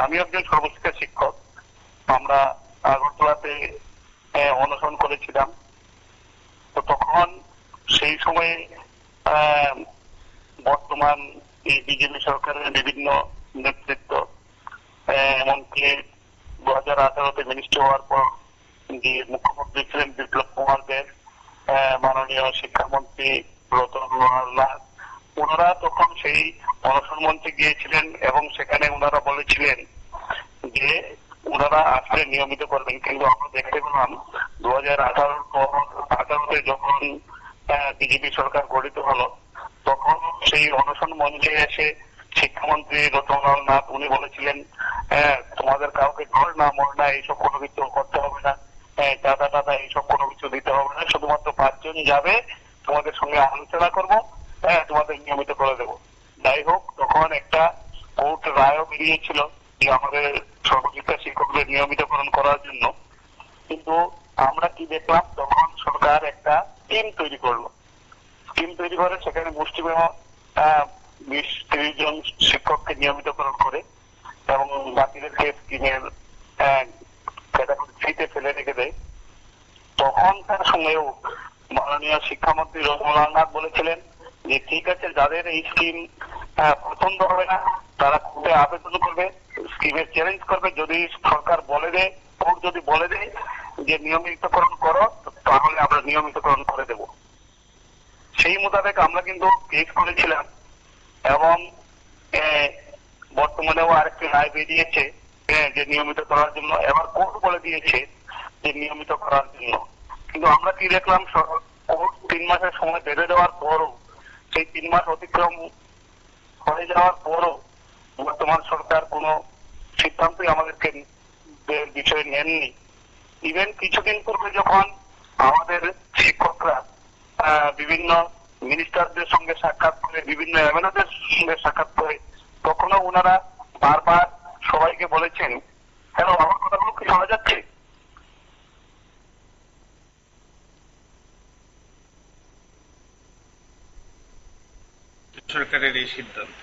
আমি একজন সর্বশিক্ষা শিক্ষক। আমরা আগরতলাতে অনশন করেছিলাম। তো তখন সেই সময়ে বর্তমান এই বিজেপি সরকারের বিভিন্ন নেতৃত্ব, এমনকি 2018-তে মিনিস্টার হওয়ার পর যে মুখ্যমন্ত্রী ছিলেন বিপ্লব কুমার দেব, মাননীয় শিক্ষামন্ত্রী রতনলাল নাথ, ওনারা তখন সেই অনশন মঞ্চে গিয়েছিলেন এবং সেখানে ওনারা বলেছিলেন যে ওনারা আসলে নিয়মিত করবেন। কিন্তু আমরা দেখতে পেলাম 2018-তে যখন বিজেপি সরকার গঠিত হলো তখন সেই অনশন মঞ্চে এসে শিক্ষামন্ত্রী রতনলাল নাথ উনি বলেছিলেন, তোমাদের কাউকে ঘর না মর না এইসব কোনো কিছু করতে হবে না, দাদা দাদা এইসব কোনো কিছু দিতে হবে না, শুধুমাত্র 5 জন যাবে, তোমাদের সঙ্গে আলোচনা করবো, তোমাদের নিয়মিত করে দেবো। যাই হোক, তখন একটা কোর্ট রায়ও বেরিয়েছিল যে আমাদের সর্বশিক্ষা শিক্ষকদের নিয়মিতকরণ করার জন্য। কিন্তু আমরা কি দেখলাম, তখন সরকার একটা স্কিম তৈরি করলো। স্কিম তৈরি করে সেখানে মুষ্টিমেয় 20-30 জন শিক্ষককে নিয়মিতকরণ করে এবং বাকিদেরকে স্কিমের ক্যাটাগরি 3-তে ফেলে রেখে দেয়। তখনকার সময়েও মাননীয় শিক্ষামন্ত্রী রতনলাল নাথ বলেছিলেন যে ঠিক আছে, যাদের এই স্কিম পছন্দ হবে না তারা কোর্টে আবেদন করবে, স্কিমের চ্যালেঞ্জ করবে। যদি সরকার বলে দেয়, কোর্ট যদি বলে দেয় যে নিয়মিতকরণ করো, তাহলে আমরা নিয়মিতকরণ করে দেব। সেই মোতাবেক আমরা কিন্তু কেস করেছিলাম এবং বর্তমানেও আরেকটি রায় বেরিয়েছে যে নিয়মিত করার জন্য। এবার কোর্ট বলে দিয়েছে যে নিয়মিত করার জন্য। কিন্তু আমরা কি দেখলাম, কোর্ট 3 মাসের সময় বেঁধে দেওয়ার পরও সেই 3 মাস অতিক্রম হয়ে যাওয়ার পরও বর্তমান সরকার কোনো সিদ্ধান্তই আমাদেরকে বিষয়ে নেননি। ইভেন কিছুদিন পূর্বে যখন আমাদের শিক্ষকরা বিভিন্ন মিনিস্টারদের সঙ্গে সাক্ষাৎ করে, বিভিন্ন এমএলএদের সঙ্গে সাক্ষাৎ করে, তখনও ওনারা বারবার সবাইকে বলেছেন, হ্যালো আমার কথাগুলো কি শোনা যাচ্ছে? সরকারের এই সিদ্ধান্ত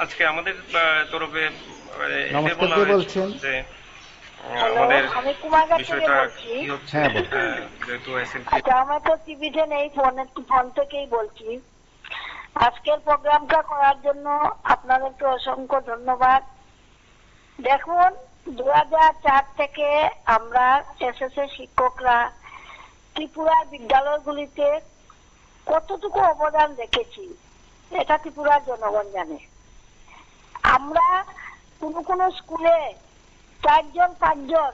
আজকে আমাদের তরফে নমস্কার, কে বলছেন? যে আমাদের আমি কুমারঘাট থেকে বিষয়টা বলছি। কি হচ্ছে, হ্যাঁ, বলুন। যেহেতু এসএলপি আচ্ছা, আমরা তো টিভিতে নেই, ফোন থেকেই বলছি। আজকের প্রোগ্রামটা করার জন্য আপনাদেরকে অসংখ্য ধন্যবাদ। দেখুন, 2004 থেকে আমরা এসএসএ শিক্ষকরা ত্রিপুরার বিদ্যালয়গুলিতে কতটুকু অবদান রেখেছি এটা ত্রিপুরার জনগণ জানে। আমরা কোন স্কুলে 4 জন 5 জন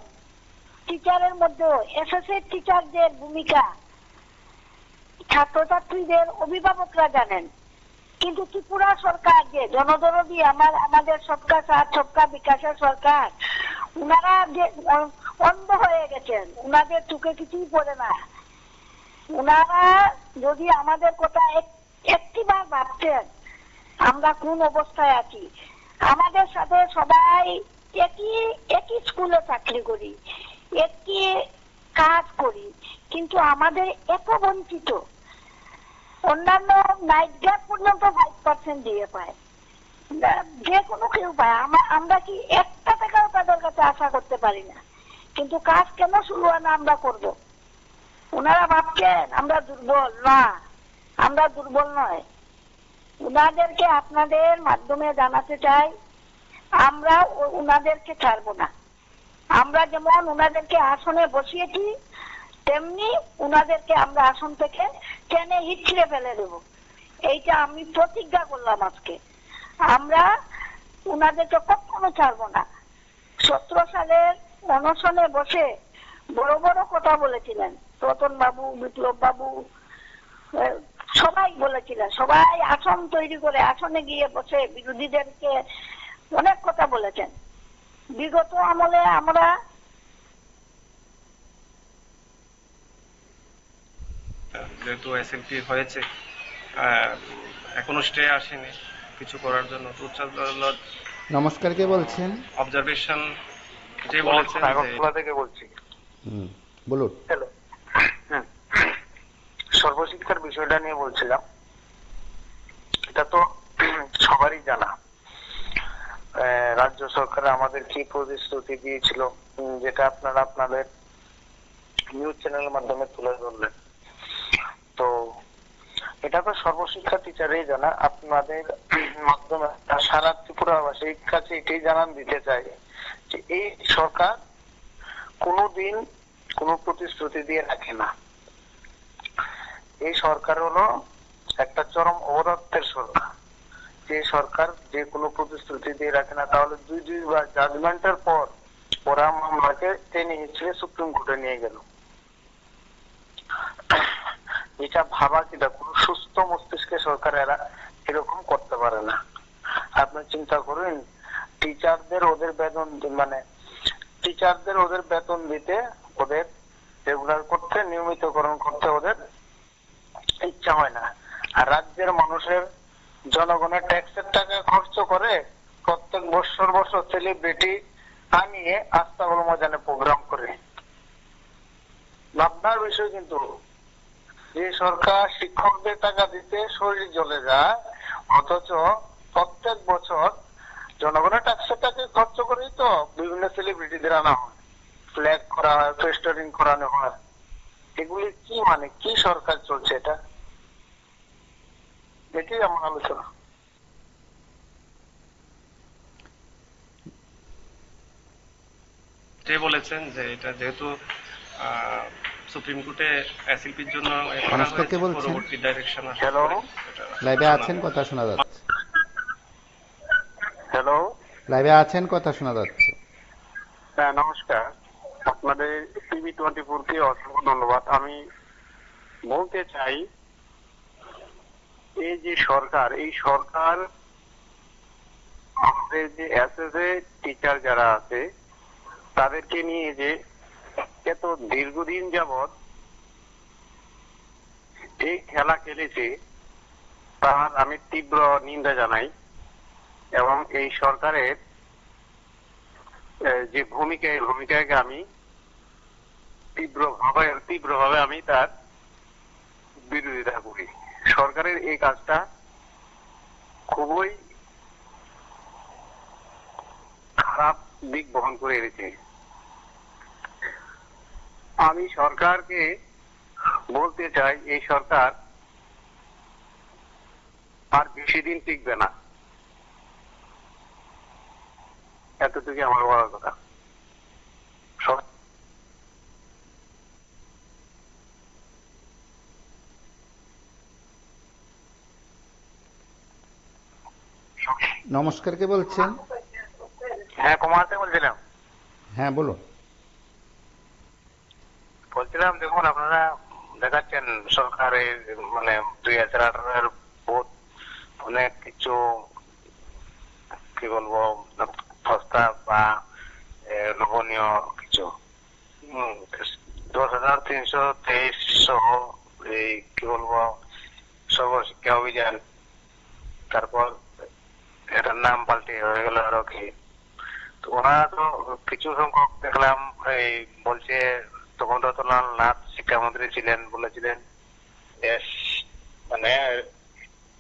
টিচারের মধ্যে এসএসএ টিচারদের ভূমিকা ছাত্রছাত্রীদের অভিভাবকরা জানেন, কিন্তু ত্রিপুরা সরকার যে জনদরদি আমাদের সবকা সাথ সবকা বিকাশের সরকার, উনারা যে অন্ধ হয়ে গেছেন, উনাদের চোখে কিছুই পড়ে না। উনারা যদি আমাদের কথা একটিবার ভাবতেন আমরা কোন অবস্থায় আছি। আমাদের সাথে সবাই একই স্কুলে চাকরি করি, একই কাজ করি, কিন্তু আমাদের এত বঞ্চিত। অন্যান্য নাইট গার্ড পর্যন্ত 5% দিয়ে পায়, যে কোনো কেউ পায়। আমরা কি 1 টাকাও তাদের কাছে আশা করতে পারি না, কিন্তু কাজ কেন শুরু হয় না আমরা করব। ওনারা ভাবছেন আমরা দুর্বল, না, আমরা দুর্বল নয়। উনাদেরকে আপনাদের মাধ্যমে জানাতে চাই, আমরা উনাদেরকে ছাড়বো না। আমরা যেমন উনাদেরকে আসনে বসিয়েছি, তেমনি উনাদেরকে আমরা আসন থেকে টেনে হিচড়ে ফেলে দেব। এইটা আমি প্রতিজ্ঞা করলাম আজকে। আমরা উনাদেরকে কখনো ছাড়বো না। 17 সালের অনশনে বসে বড় বড় কথা বলেছিলেন রতন বাবু, বিপ্লব বাবু, সবাই বলেছিলেন। সবাই আসন তৈরি করে আসনে গিয়ে বসে বিরোধীদেরকে অনেক কথা বলেছেন। বিগত আমলে আমরা যেহেতু এসএলপি হয়েছে, এখনো স্টে আসেনি কিছু করার জন্য, তো উচ্চ আদালত নমস্কার, কে বলছেন? অবজারভেশন যে বলেছেন থেকে বলছি। বলুন। হ্যালো, সর্বশিক্ষার বিষয়টা নিয়ে বলছিলাম। এটা তো সবারই জানা, রাজ্য সরকার আমাদের কি প্রতিশ্রুতি দিয়েছিল, যেটা আপনারা আপনাদের নিউজ চ্যানেলের মাধ্যমে তুলে ধরলেন। তো এটা তো সর্বশিক্ষা টিচারই জানা। আপনাদের মাধ্যমে সারা ত্রিপুরাবাসীর কাছে এটাই জানান দিতে চাই যে এই সরকার কোনোদিন কোনো প্রতিশ্রুতি দিয়ে রাখে না। এই সরকার হলো একটা চরম অবদত্তের সরকার। যে সরকার যে কোনো প্রতিশ্রুতি দিয়ে রাখে না, তাহলে 2বার জাজমেন্টের পর ওরা মামলাকে টেনে হিচড়ে সুপ্রিম কোর্টে নিয়ে গেল। এটা ভাবা কিনা কোন সুস্থ মস্তিষ্কে সরকার এরা এরকম করতে পারে না। আপনি চিন্তা করুন, টিচারদের ওদের বেতন দিতে, ওদের রেগুলার করতে, নিয়মিতকরণ করতে ওদের ইচ্ছা হয় না। আর রাজ্যের মানুষের জনগণের ট্যাক্সের টাকা খরচ করে প্রত্যেক বছর সেলিব্রিটি আনিয়ে আস্তাবল ময়দানে প্রোগ্রাম করে। ভাবনার বিষয়, কিন্তু যে সরকার শিক্ষকদের টাকা দিতে শরীর জ্বলে যায়, অথচ প্রত্যেক বছর জনগণের ট্যাক্সের টাকা খরচ করেই তো বিভিন্ন সেলিব্রিটিদের আনা হয়, ফ্ল্যাগ করা হয়, ফেস্টারিং করানো হয়। এগুলি কি কি সরকার চলছে এটা? এটাই আমার আলোচনা। যে বলেছেন যে এটা যেহেতু সুপ্রিম কোর্টে এসএলপির জন্য পরবর্তী ডাইরেকশন আসে। হ্যালো, লাইভে আছেন, কথা শোনা যাচ্ছে। হ্যালো, লাইভে আছেন, কথা শোনা যাচ্ছে। হ্যাঁ, নমস্কার। আপনাদের টিভি 24 কে অসংখ্য ধন্যবাদ। আমি বলতে চাই, এই যে সরকার, এই সরকার আমাদের যে এসএসএ টিচার যারা আছে তাদেরকে নিয়ে যে এত দীর্ঘদিন যাবৎ এই খেলা খেলেছে তার আমি তীব্র নিন্দা জানাই। এবং এই সরকারের যে ভূমিকা, এই ভূমিকাকে আমি তীব্রভাবে আমি তার বিরোধিতা করি। সরকারের এই কাজটা খুবই খারাপ দিক বহন করে এনেছে। আমি সরকারকে বলতে চাই, এই সরকার আর বেশি দিন টিকবে না, এতটুকু আমার বলার কথা। নমস্কার, কে বলছেন? হ্যাঁ, কুমার থেকে বলছিলাম। হ্যাঁ বলুন। বলছিলাম দেখুন, আপনারা দেখাচ্ছেন সরকারের মানে 2018 বহুত অনেক কিছু কি বলবো প্রস্তাব বা লোভনীয় কিছু 10,323 সহ এই কি বলবো সর্বশিক্ষা অভিযান, তারপর এটার নাম পাল্টে হয়ে গেল আরো কি। তো ওনারা তো কিছু সংখ্যক দেখলাম এই বলছে, তখন রতনলাল নাথ শিক্ষামন্ত্রী ছিলেন, বলেছিলেন মানে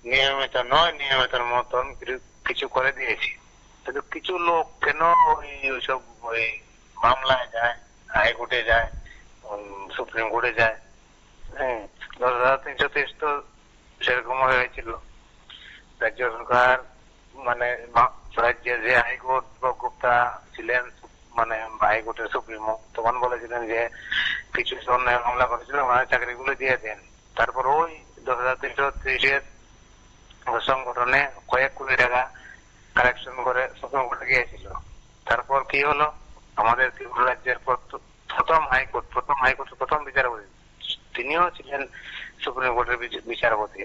নিয়মিত নয়, নিয়মিতের মতন কিছু করে দিয়েছি। কিন্তু কিছু লোক কেন ওইসব ওই মামলায় যায়, হাইকোর্টে যায়, সুপ্রিম কোর্টে যায়। 10,323 তো সেরকম হয়েছিল। রাজ্য সরকার মানে রাজ্যের যে হাইকোর্ট প্রবক্তা ছিলেন, মানে হাইকোর্টের সুপ্রিমো, তখন বলেছিলেন যে কিছু অন্যায় মামলা করেছিল, মানে চাকরিগুলো দিয়ে দেন। তারপর ওই 10,323 সংগঠনে কয়েক কোটি টাকা কালেকশন করে সুপ্রিম কোর্টে গিয়েছিল। তারপর কি হলো, আমাদের ত্রিপুরা রাজ্যের প্রথম হাইকোর্টের প্রথম বিচারপতি, তিনিও ছিলেন সুপ্রিম কোর্টের বিচারপতি।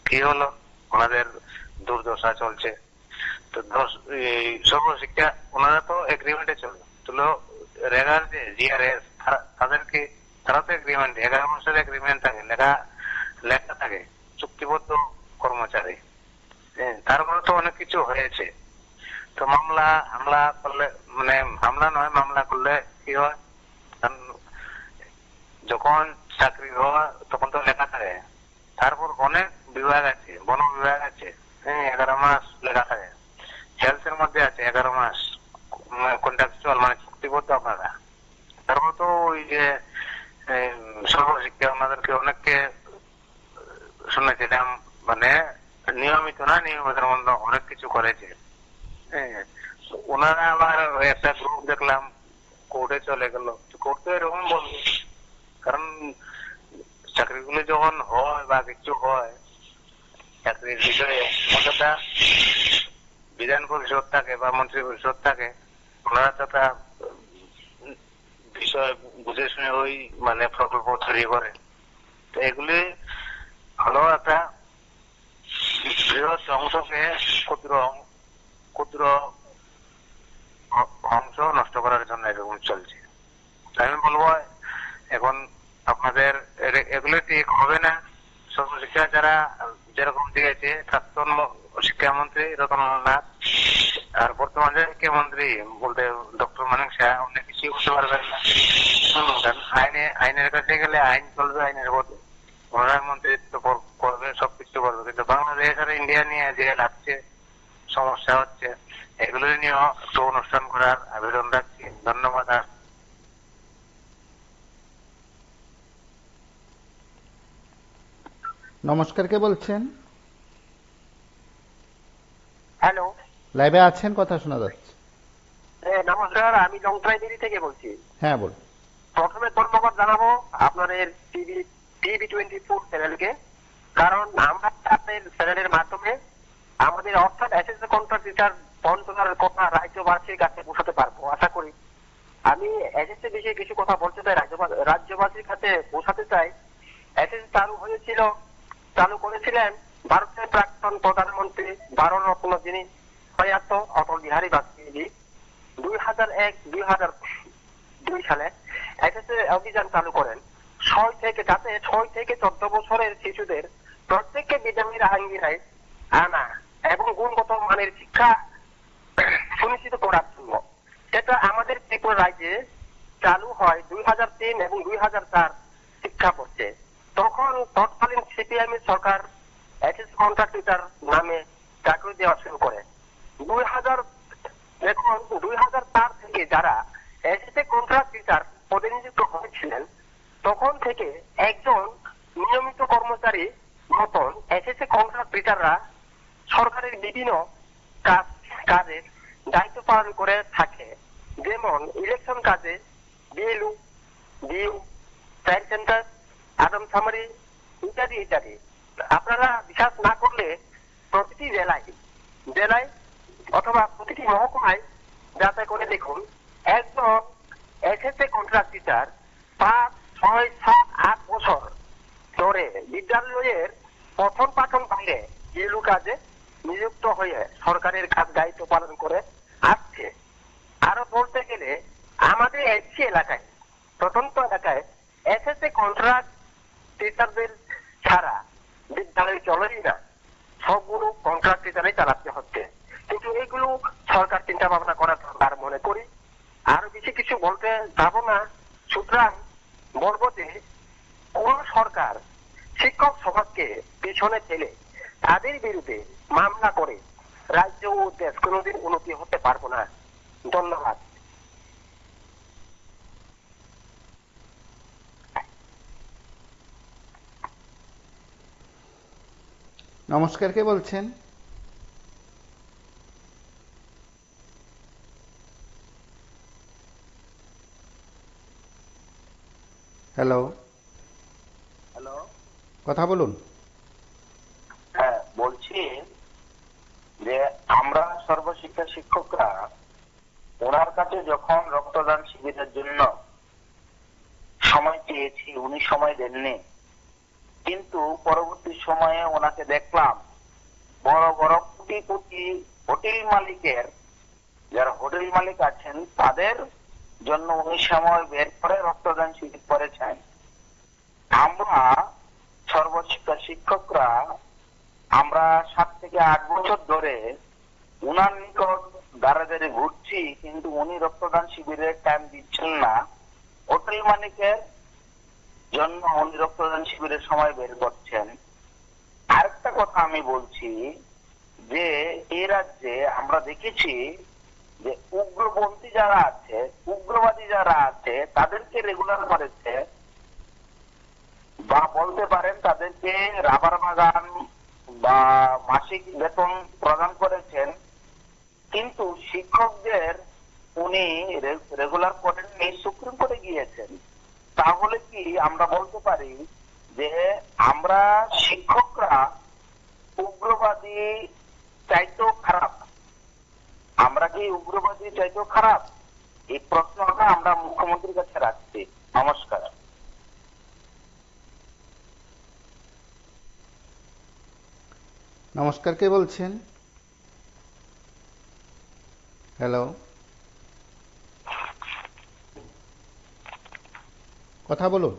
কি হলো, ওনাদের দুর্দশা চলছে। তো সর্বশিক্ষা ওনারা তো এগ্রিমেন্টে চললো, রেগার যে জিআরএস তারা তো এগ্রিমেন্ট 11 মাসের এগ্রিমেন্ট থাকে, লেখা থাকে, চুক্তিবদ্ধ কর্মচারী। তারপরে তো অনেক কিছু হয়েছে। তো হামলা করলে মানে মামলা করলে কি হয়, যখন চাকরি হয় তখন তো লেখা থাকে। তারপর অনেক বিভাগ আছে, বন বিভাগ আছে, 11 মাস লেখা থাকে। হেলথের মধ্যে আছে 11 মাস কন্ট্রাকচুয়াল, মানে চুক্তিবদ্ধ আপনারা। তারপর তো ওই যে সর্বশিক্ষা ওনাদেরকে অনেককে শুনেছিলাম, মানে নিয়মিত না নিয়মিতের মধ্যে অনেক কিছু করেছে। ওনারা আবার একটা গ্রুপ দেখলাম কোর্টে চলে গেল। কোর্ট তো এরকম বলবে, কারণ চাকরিগুলো যখন হয় বা কিছু হয় চাকরির বিষয়ে, অতটা বিধান পরিষদ থাকে বা মন্ত্রী পরিষদ থাকে, ওনারা তো একটা বিষয় বুঝে শুনে ওই মানে প্রকল্প তৈরি করে। তো এগুলি হলো একটা বৃহৎ অংশকে ক্ষুদ্র অংশ নষ্ট করার জন্য এরকম চলছে। আমি বলবো এখন আপনাদের এগুলো ঠিক হবে না। সর্বশিক্ষা যারা যেরকম দিয়েছে প্রাক্তন শিক্ষামন্ত্রী রতনলাল নাথ আর বর্তমানে শিক্ষামন্ত্রী বলতে ডক্টর মানিক শাহ, অনেক কিছু করতে পারবেন না। আইনের কাছে গেলে আইন চলবে, আইনের পথে প্রধানমন্ত্রিত্ব করবে, সবকিছু করবে, কিন্তু বাংলাদেশ আর ইন্ডিয়া নিয়ে যে লাগছে সমস্যা হচ্ছে, এগুলো নিয়েও একটু অনুষ্ঠান করার আবেদন রাখছি। ধন্যবাদ। নমস্কার, কে বলছেন? হ্যালো, লাইভে আছেন, কথা শোনা যাচ্ছে। নমস্কার, আমি লংট্রাইদেরি থেকে বলছি। হ্যাঁ বলুন। প্রথমে ধন্যবাদ জানাবো আপনাদের টিভি24 চ্যানেলকে, কারণ আমরা আপনাদের চ্যানেলের মাধ্যমে আমাদের অর্থাৎ এসএসসি কন্ট্রাক্ট টিচার বন্ধ করার কথা রাজ্যবাসীর কাছে পৌঁছাতে পারবো আশা করি। আমি এসএসসি বিষয়ে কিছু কথা বলতে চাই, রাজ্যবাসীর কাছে পৌঁছাতে চাই। এসএসসি চালু করেছিলেন ভারতের প্রাক্তন প্রধানমন্ত্রী ভারতরত্ন যিনি প্রয়াত অটল বিহারী বাজপেয়ী 2001-2002 সালে এসএসএ অভিযান চালু করেন। 6 থেকে 14 বছরের শিশুদের প্রত্যেককে বিনামূল্যে আঙ্গিনায় আনা এবং গুণগত মানের শিক্ষা সুনিশ্চিত করার জন্য। এটা আমাদের ত্রিপুরা রাজ্যে চালু হয় 2003 এবং 2004 শিক্ষাবর্ষে। তখন তৎকালীন সিপিআইএম সরকার এসএসসি কন্ট্রাক্ট টিচার নামে চাকরি দেওয়া শুরু করে। 2004 থেকে যারা এসএসসি কন্ট্রাক্ট টিচার পদে নিযুক্ত হয়েছিলেন তখন থেকে একজন নিয়মিত কর্মচারী মতন এসএসসি কন্ট্রাক্ট টিচাররা সরকারের বিভিন্ন কাজের দায়িত্ব পালন করে থাকে। যেমন ইলেকশন কাজে বিএলও, ডিউ, চাইল্ড সেন্টার, আদমশুমারি ইত্যাদি ইত্যাদি। আপনারা বিশ্বাস না করলে প্রতিটি জেলায় অথবা প্রতিটি মহকুমায় যাচাই করে দেখুন, একজন এসএসসি কন্ট্রাক্ট টিচার 5, 6, 7, 8 বছর ধরে বিদ্যালয়ের পঠন পাঠন বাইরে বিএলও কাজে নিযুক্ত হয়ে সরকারের কাজ দায়িত্ব পালন করে আসছে। আরো বলতে গেলে আমাদের এসসি এলাকায়, প্রত্যন্ত এলাকায় এসএসসি কন্ট্রাক্ট টিচারদের ছাড়া বিদ্যালয় চলেই না, সবগুলো কন্ট্রাক্ট টিচারই চালাতে হচ্ছে। কিন্তু এইগুলো সরকার চিন্তা ভাবনা করা দরকার মনে করি। আরো বেশি কিছু বলতে যাব না, সুতরাং বলবো যে কোন সরকার শিক্ষক সমাজকে পিছনে ফেলে তাদের বিরুদ্ধে মামলা করে রাজ্য ও দেশ কোনোদিন উন্নতি হতে পারবো না। ধন্যবাদ। নমস্কার, কে বলছেন? হ্যালো, কথা বলুন। হ্যাঁ, বলছি যে আমরা সর্বশিক্ষা শিক্ষকরা ওনার কাছে যখন রক্তদান শিবিরের জন্য সময় চেয়েছি, উনি সময় দেননি। কিন্তু পরবর্তী সময়ে ওনাকে দেখলাম বড় বড় কোটি কোটি হোটেল মালিকের, যারা হোটেল মালিক আছেন তাদের জন্য উনি সময় বের করে রক্তদান শিবির করেছেন। আমরা সর্বশিক্ষা শিক্ষকরা আমরা 7 থেকে 8 বছর ধরে উনার নিকট দাঁড়ে দাঁড়িয়ে ঘুরছি, কিন্তু উনি রক্তদান শিবিরে টাইম দিচ্ছেন না। হোটেল মালিকের জন্য উনি রক্তদান শিবিরের সময় বের করছেন। আরেকটা কথা আমি বলছি যে এই রাজ্যে আমরা দেখেছি যে উগ্রপন্থী যারা আছে, উগ্রবাদী যারা আছে তাদেরকে রেগুলার করেছে, বা বলতে পারেন তাদেরকে রাবার বাগান বা মাসিক বেতন প্রদান করেছেন। কিন্তু শিক্ষকদের উনি রেগুলার করেননি, সুপ্রিম কোর্টে গিয়েছেন। তাহলে কি আমরা বলতে পারি যে আমরা শিক্ষকরা উগ্রবাদী চাইতেও খারাপ? আমরা কি উগ্রবাদী চাইতেও খারাপ? এই প্রশ্নটা আমরা মুখ্যমন্ত্রীর কাছে রাখছি। নমস্কার। নমস্কার, কে বলছেন? হ্যালো, কথা বলুন।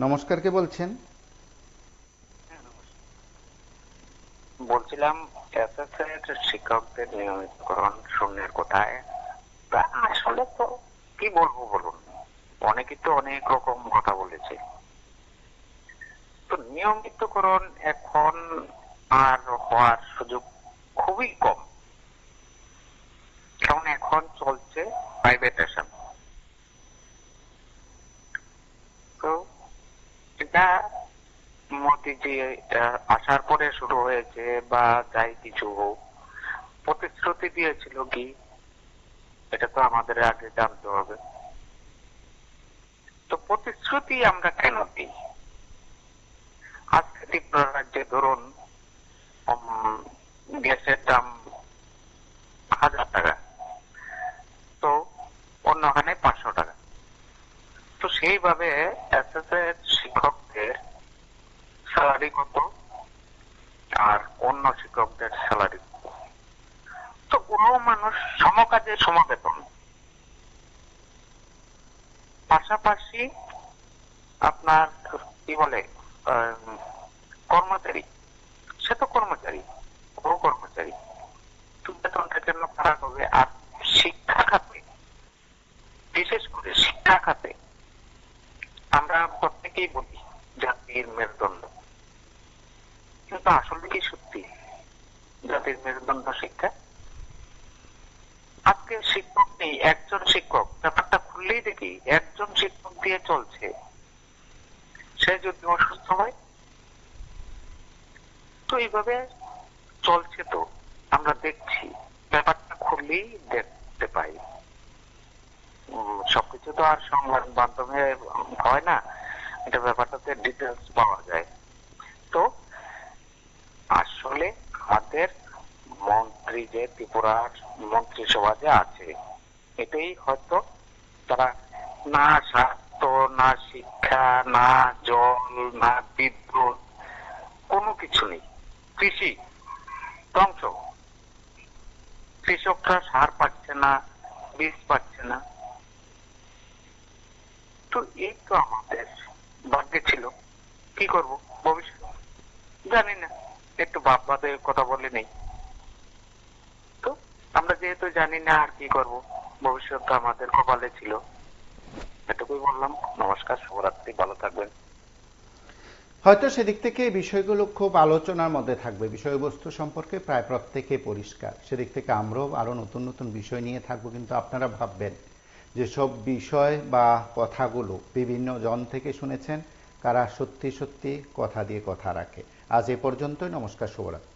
নমস্কার, কে বলছেন? বলছিলাম এসএসএর শিক্ষকদের নিয়মিতকরণ শূন্যের কোথায়। আসলে তো কি বলবো বলুন, অনেকে তো অনেক রকম কথা বলেছে। তো নিয়মিতকরণ এখন আর হওয়ার সুযোগ খুবই কম, কারণ এখন চলছে প্রাইভেটেশন। তো এটা মোদিজি আসার পরে শুরু হয়েছে, বা যাই কিছু হোক, প্রতিশ্রুতি দিয়েছিল কি এটা তো আমাদের আগে জানতে হবে। তো প্রতিশ্রুতি আমরা কেন দিই? আজকে ত্রিপুরা রাজ্যে ধরুন অন্য শিক্ষকদের স্যালারি। তো কোনো মানুষ সমকাজে সমবেতন, পাশাপাশি আপনার কি বলে কর্মচারী, সে তো কর্মচারী, ও কর্মচারী, তো বেতনটা কেন খারাপ হবে? আর শিক্ষা খাতে, বিশেষ করে শিক্ষা খাতে আমরা প্রত্যেকেই বলি জাতির মেরুদণ্ড, কিন্তু আসলে কি সত্যি জাতির মেরুদণ্ড শিক্ষা? আজকে শিক্ষক নেই, একজন শিক্ষক, ব্যাপারটা খুললেই দেখি একজন শিক্ষক দিয়ে চলছে। সে যদি অসুস্থ হয়, তো এইভাবে চলছে, তো আমরা দেখছি, ব্যাপারটা খুললেই দেখতে পাই। সবকিছু তো আর সংবাদ মাধ্যমে হয় না, এটা ব্যাপারটাতে ডিটেলস পাওয়া যায়। তো আসলে আমাদের মন্ত্রী যে ত্রিপুরার মন্ত্রিসভা যে আছে, এটাই হয়তো তারা না স্বাস্থ্য, না শিক্ষা, না জল, না বিদ্যুৎ, কোনো কিছু নেই। কৃষি ধ্বংস, কৃষকরা সার পাচ্ছে না, বীজ পাচ্ছে না। তো এই তো আমাদের ভাগ্যে ছিল। কি করব ভবিষ্যৎ জানি না, একটু ভাববাদে কথা বলে নেই। তো আমরা যেহেতু জানি না আর কি করব, ভবিষ্যৎ আমাদের কপালে ছিল। এটুকুই বললাম। নমস্কার, শুভরাত্রি, ভালো থাকবেন। হয়তো সেদিক থেকে এই বিষয়গুলো খুব আলোচনার মধ্যে থাকবে, বিষয়বস্তু সম্পর্কে প্রায় প্রত্যেকে পরিষ্কার। সেদিক থেকে আমরাও আরো নতুন নতুন বিষয় নিয়ে থাকবো, কিন্তু আপনারা ভাববেন যে সব বিষয় বা কথাগুলো বিভিন্ন জন থেকে শুনেছেন, কারা সত্যি সত্যি কথা দিয়ে কথা রাখে। আজ এ পর্যন্তই। নমস্কার, শুভরাত্রি।